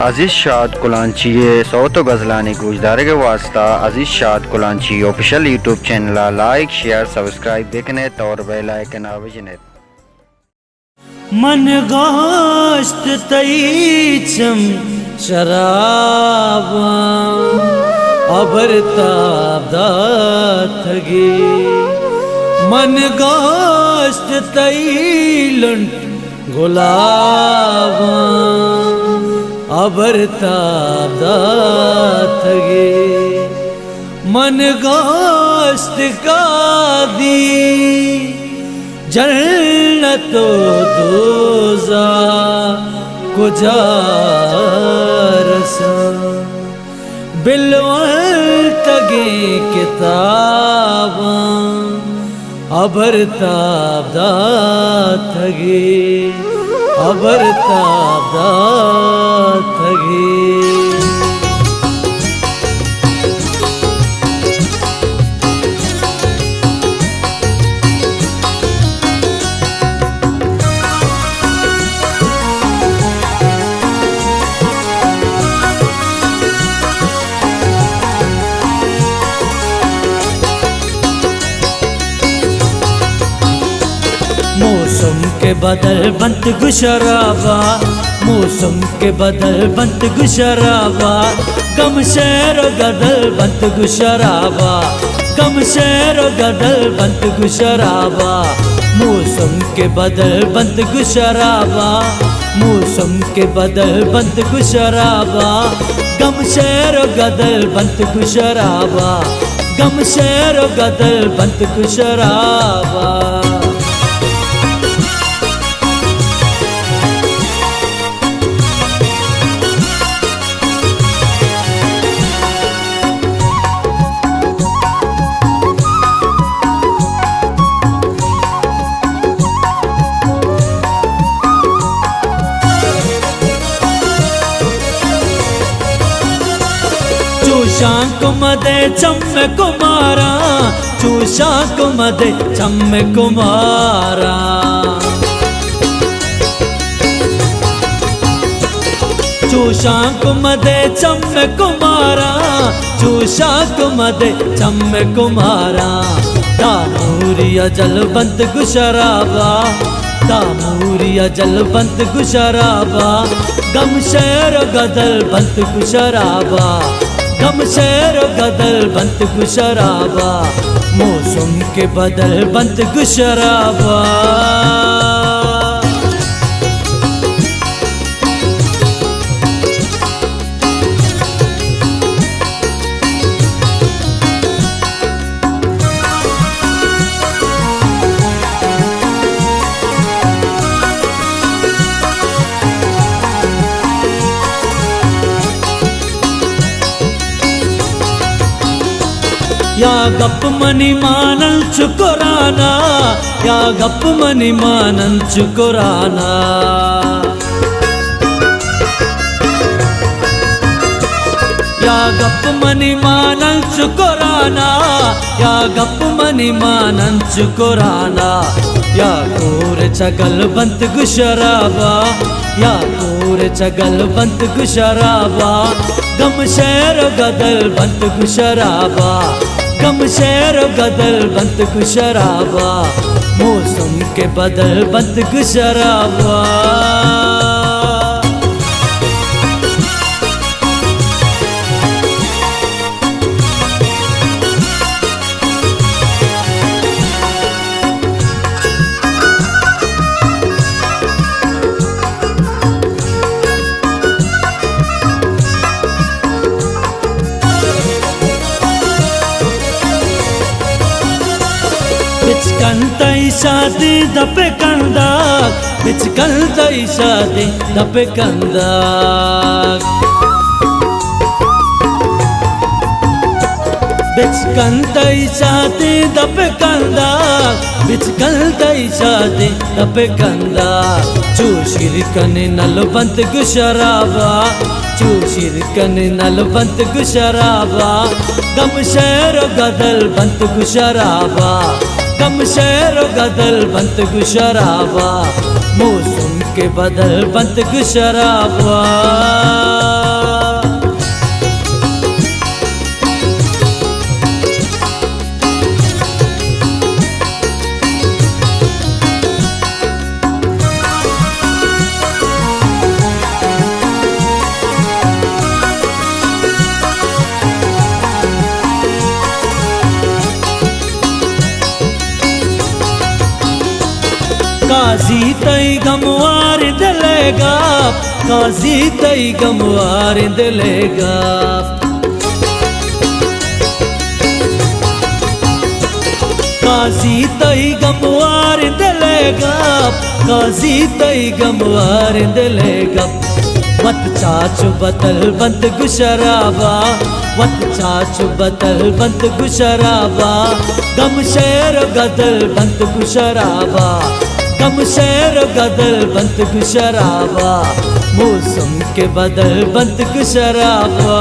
अजीज़ शाद कुलांची सौत गज़लानी गुजदारे के वास्ता Aziz Shad Kulanchi official YouTube channel like share subscribe देखने तौर बेल आइकन आवजने मन गोश्त तईचम शराबा अबरताब थगी मन गोश्त तईलुंट गुलाबा अबरताब थगी मन गोश्त का दी जन्नतो दोज़ा कुजा रसा बिलवल तगे किताबा अबरताब थगी अबरताब थगी मौसम के बदल बंत गुशराबा मौसम के बदल बंत गुशराबा गम शेर गदल बंत गुशराबा गम शेर गदल बंत गुशराबा मौसम के बदल बंत गुशराबा मौसम के बदल बंत गुशराबा गम शेर गदल बंत गुशराबा गम शेर गदल बंत गुशराबा चूशाक मदे चम्मे कुमारा चूशाक मदे चम्मे कुमारा चूशाक मदे चम्मे कुमारा चूशाक मदे चम्मे कुमारा तामूरिया जलबंत गुशराबा तामूरिया जलबंत गुशराबा गम शेर गदल बंत गुशराबा गम शेर गदल बंत गुशराबा मौसम के बदल बंत गुशराबा या गप मनी मानन चुकुराना या गप मनी मानन चुकुराना या गप मनी मानन चुकुराना या गप मनी मानन चुकुराना या कोर चगल बंत गुशराबा या कोर चगल बंत गुशराबा गम शेर गदल बंत गुशराबा गम शेर गदल बंत गुशराबा मौसम के बदल बंत गुशराबा बिचकंतई शादी दपे कंदा बिचकंतई शादी दपे कंदा बिचकंतई शादी दपे कंदा बिचकंतई शादी दपे कंदा चूशिर कने नलबंत गुशराबा चूशिर कने नलबंत गुशराबा गम शेर गदल बंत गुशराबा गम शेर गदल बंत गुशराबा मौसम के बदल बंत गुशराबा। काजी तई गमवार दिलेगा, काजी तई गमवार दिलेगा। काजी तई गमवार दिलेगा, काजी तई गमवार दिलेगा। वत चाचू बतल बंत गुशराबा, वत चाचू बतल बंत गुशराबा। गम शेर गदल बंत गुशराबा, गम शेर गदल बंत गुशराबा। मौसम के बदल बंत गुशराबा।